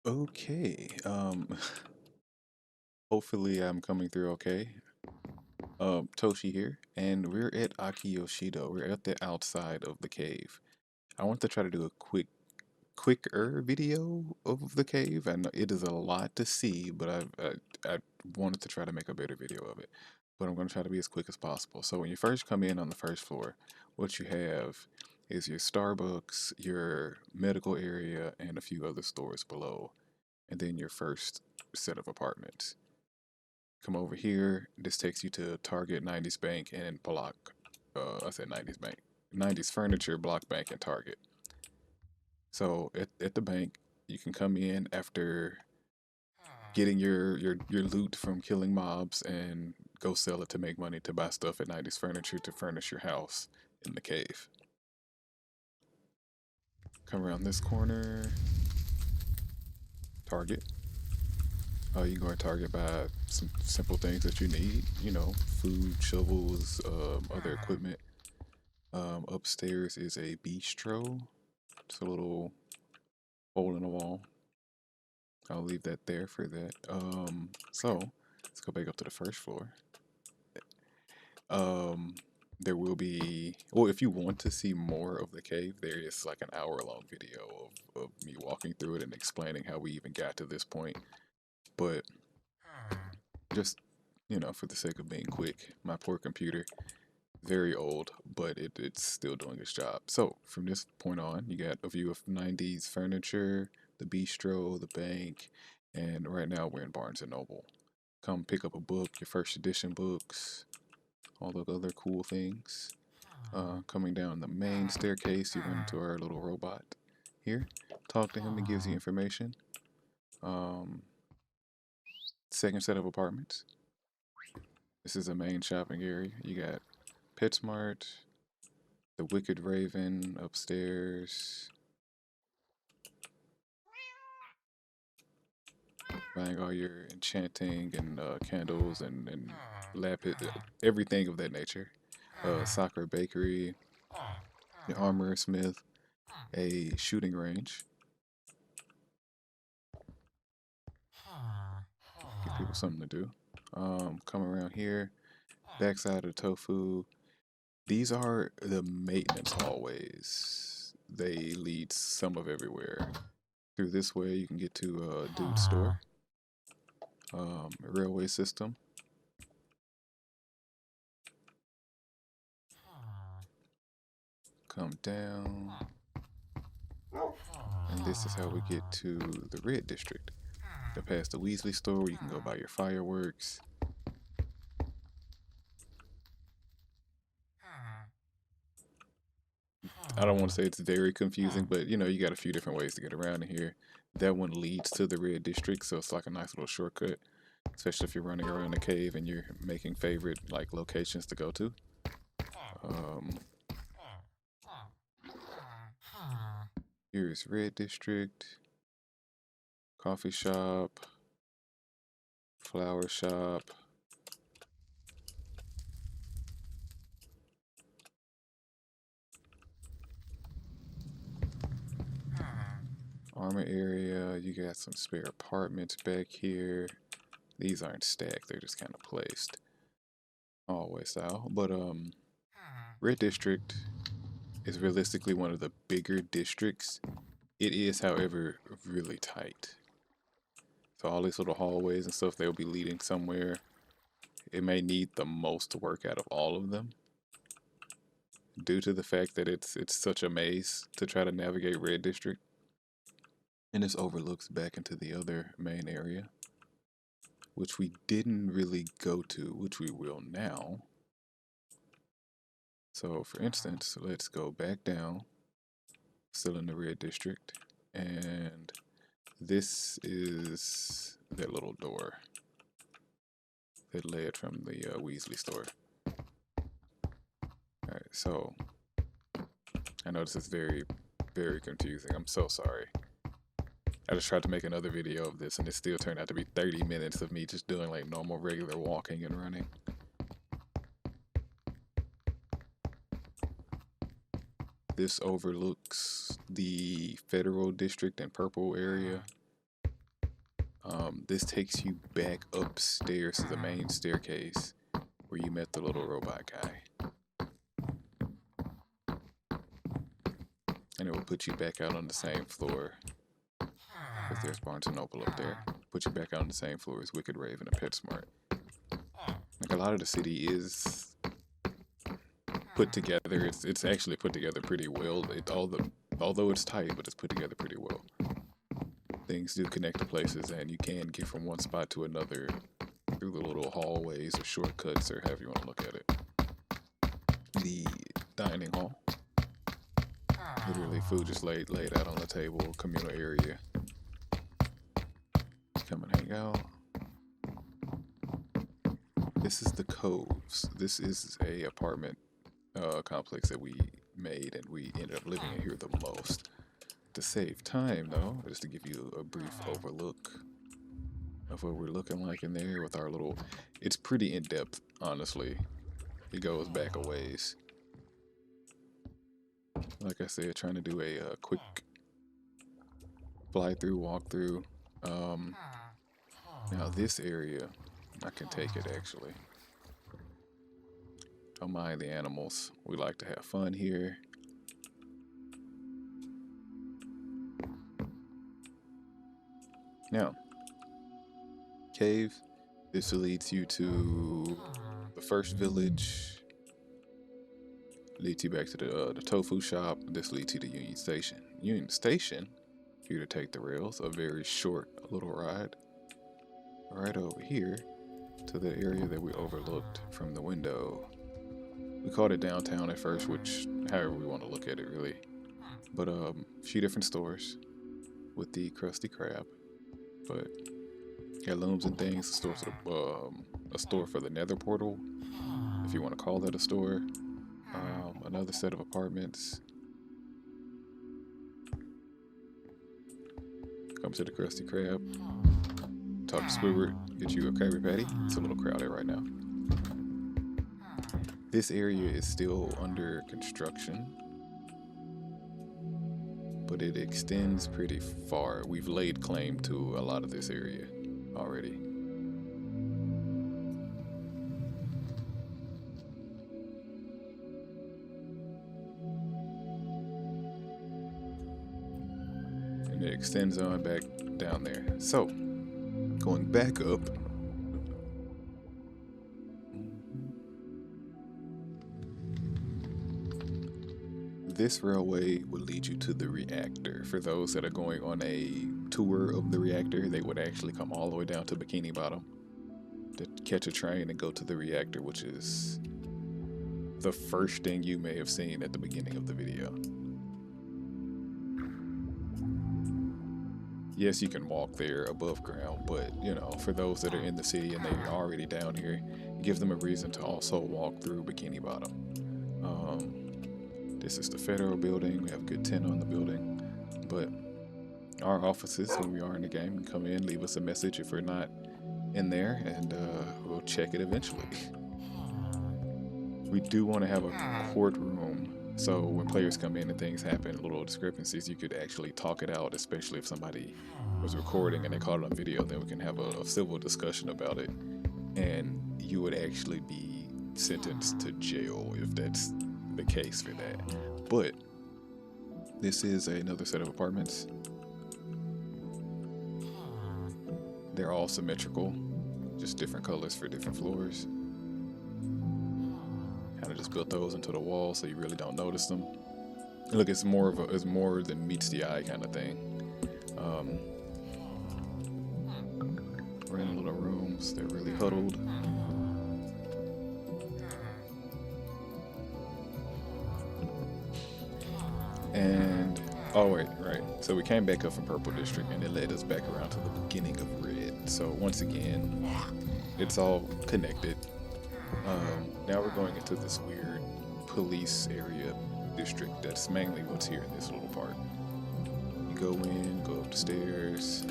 Okay. Hopefully I'm coming through okay. Toshii here, and we're at Akiyoshido. We're at the outside of the cave. I want to try to do a quicker video of the cave. I know it is a lot to see, but I wanted to try to make a better video of it. But I'm going to try to be as quick as possible. So when you first come in on the first floor, what you have is your Starbucks, your medical area, and a few other stores below, and then your first set of apartments. Come over here. This takes you to Target, 90s Bank, and Block. I said 90s Bank. 90s Furniture, Block Bank, and Target. So at the bank, you can come in after getting your loot from killing mobs and go sell it to make money to buy stuff at 90s Furniture to furnish your house in the cave. Come around this corner, Target. You can go to Target, buy some simple things that you need, food, shovels, other equipment. Upstairs is a bistro. It's a little hole in the wall. I'll leave that there for that. So let's go back up to the first floor. Um, there will be, well, if you want to see more of the cave, there is like an hour-long video of me walking through it and explaining how we even got to this point. But just, for the sake of being quick, my poor computer, very old, but it's still doing its job. So from this point on, you got a view of 90s furniture, the bistro, the bank, and right now we're in Barnes and Noble. Come pick up a book, your first edition books, all the other cool things. Coming down the main staircase, you run into our little robot here. Talk to him, he gives you information. Um, Second set of apartments. This is a main shopping area. You got PetSmart, the Wicked Raven upstairs. Buying all your enchanting and candles and lapis, everything of that nature. Soccer bakery, the armor smith, a shooting range. Give people something to do. Come around here, backside of tofu. These are the maintenance hallways. They lead some of everywhere. Through this way, you can get to Dude's store, railway system. Come down, and this is how we get to the red district. Go past the Weasley store where you can go buy your fireworks. I don't want to say it's very confusing, but you got a few different ways to get around in here. That one leads to the red district, so it's like a nice little shortcut, especially if you're running around the cave and you're making favorite like locations to go to. Um, Here's red district, coffee shop, flower shop. Armor area, you got some spare apartments back here. These aren't stacked, they're just kind of placed. Hallway style. But Red District is realistically one of the bigger districts. It is, however, really tight. So all these little hallways and stuff, they'll be leading somewhere. It may need the most work out of all of them due to the fact that it's such a maze to try to navigate Red District. And this overlooks back into the other main area, which we didn't really go to, which we will now. So for instance, let's go back down, still in the red district, and this is that little door that led from the Weasley store. Alright, so I know this is very, very confusing. I'm so sorry. I just tried to make another video of this and it still turned out to be 30 minutes of me just doing like normal regular walking and running. This overlooks the Federal District and Purple area. This takes you back upstairs to the main staircase where you met the little robot guy. And it will put you back out on the same floor. Because there's Barnes and Noble up there. Put you back out on the same floor as Wicked Raven and PetSmart. Like, a lot of the city is put together. It's actually put together pretty well. Although it's tight, but it's put together pretty well. Things do connect to places, and you can get from one spot to another through the little hallways or shortcuts or however you want to look at it. The dining hall. Literally food just laid out on the table, communal area. Come and hang out. This is the Coves. This is a apartment complex that we made, and we ended up living in here the most. To save time, though, just to give you a brief overlook of what we're looking like in there with our little... It's pretty in-depth, honestly. It goes back a ways. Like I said, trying to do a quick fly-through, walk-through. Now this area, I can take it actually. Don't mind the animals. We like to have fun here. Now, cave. This leads you to the first village. Leads you back to the tofu shop. This leads you to Union Station. Union Station, for you to take the rails, a very short little ride. Right over here to the area that we overlooked from the window. We called it downtown at first, which however we want to look at it really. But a few different stores with the Krusty Krab. But got looms and things, a store for the Nether Portal, if you want to call that a store. Another set of apartments. Come to the Krusty Krab. Talk to Squidward, get you a Krabby Patty. It's a little crowded right now. This area is still under construction, but it extends pretty far. We've laid claim to a lot of this area already. And it extends on back down there. So, going back up, this railway would lead you to the reactor. For those that are going on a tour of the reactor, they would actually come all the way down to Bikini Bottom to catch a train and go to the reactor, which is the first thing you may have seen at the beginning of the video. Yes, you can walk there above ground, but you know, for those that are in the city and they're already down here, give them a reason to also walk through Bikini Bottom. This is the Federal Building. We have a good tent on the building, but our offices, when we are in the game, come in, leave us a message if we're not in there, and we'll check it eventually. We do want to have a courtroom, so when players come in and things happen, little discrepancies, you could actually talk it out, especially if somebody was recording and they caught it on video, then we can have a civil discussion about it, and you would actually be sentenced to jail if that's the case for that. But this is another set of apartments. They're all symmetrical, just different colors for different floors. Kind of just built those into the wall so you really don't notice them. Look, it's more than meets the eye kind of thing. We're in little rooms. They're really huddled. And oh wait, right. So we came back up from Purple District and it led us back around to the beginning of Red. So once again, it's all connected. Now we're going into this weird police area district. That's mainly what's here in this little part. You go in, go up the stairs.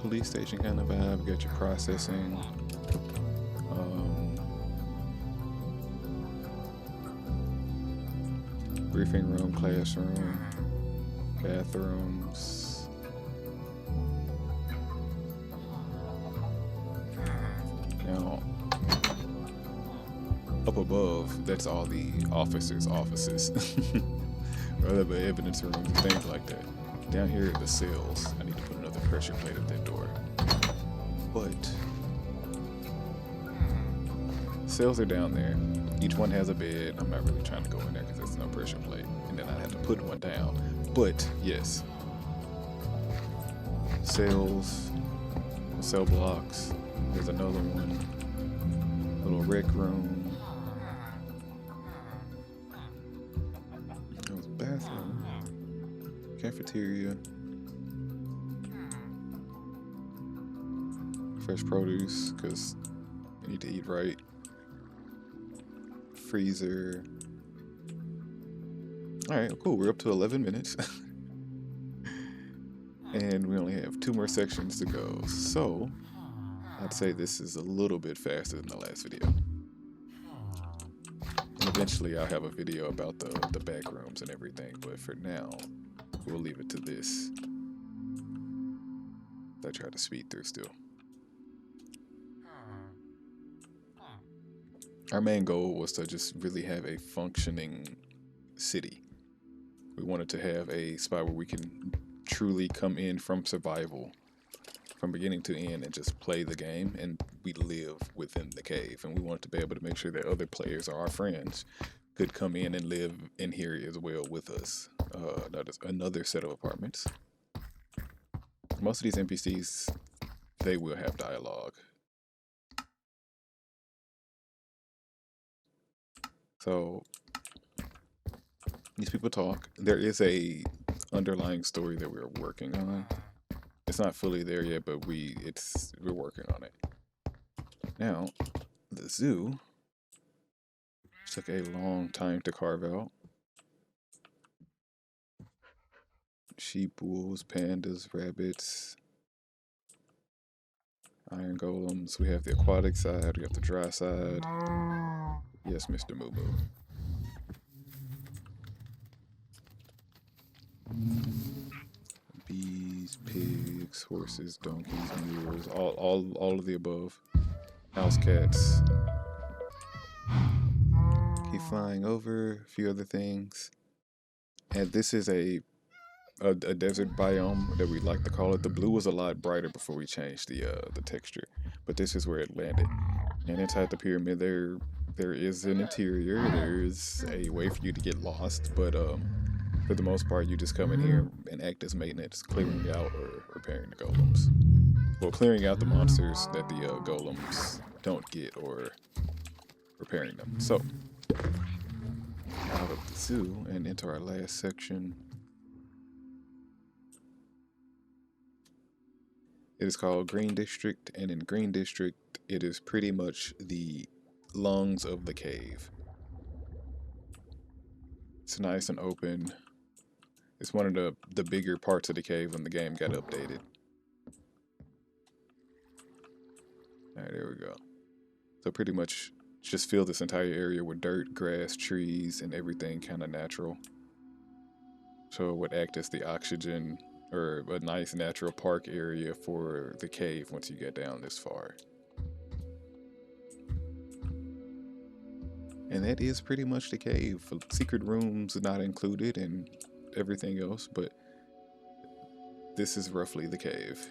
Police station kind of vibe. Got your processing. Briefing room, classroom. Bathrooms. Now, up above, that's all the officers' offices. Or other evidence rooms and things like that. Down here are the cells. I need to put another pressure plate at that door. But cells are down there. Each one has a bed. I'm not really trying to go in there because there's no pressure plate. And then I have to put one down. But yes. Cells. Cell blocks. There's another one. Little rec room. There's a bathroom. Cafeteria. Fresh produce, because you need to eat right. Freezer. Alright, cool. We're up to 11 minutes. And we only have 2 more sections to go. So, I'd say this is a little bit faster than the last video. And eventually I'll have a video about the back rooms and everything. But for now, we'll leave it to this. I try to speed through still. Our main goal was to just really have a functioning city. We wanted to have a spot where we can truly come in from survival, from beginning to end, and just play the game, and we live within the cave. And we wanted to be able to make sure that other players or our friends could come in and live in here as well with us. Another set of apartments. Most of these NPCs, they will have dialogue. So these people talk. There is a underlying story that we're working on. It's not fully there yet, but we're working on it. Now, the zoo took a long time to carve out. Sheep, wolves, pandas, rabbits, iron golems. We have the aquatic side, we have the dry side. Yes, Mr. Moo Moo. Bees, pigs, horses, donkeys, mules, all of the above. House cats. Keep flying over, a few other things. And this is a desert biome that we like to call it. The blue was a lot brighter before we changed the texture, but this is where it landed. And inside the pyramid, there is an interior. There's a way for you to get lost, but for the most part, you just come in here and act as maintenance, clearing out or repairing the golems. Well, clearing out the monsters that the golems don't get, or repairing them. So, out of the zoo and into our last section. It is called Green District, and in Green District, it is pretty much the lungs of the cave. It's nice and open. It's one of the bigger parts of the cave when the game got updated. Alright, there we go. So pretty much just fill this entire area with dirt, grass, trees, and everything kind of natural. So it would act as the oxygen, or a nice natural park area for the cave once you get down this far. And that is pretty much the cave. Secret rooms not included and everything else, but this is roughly the cave.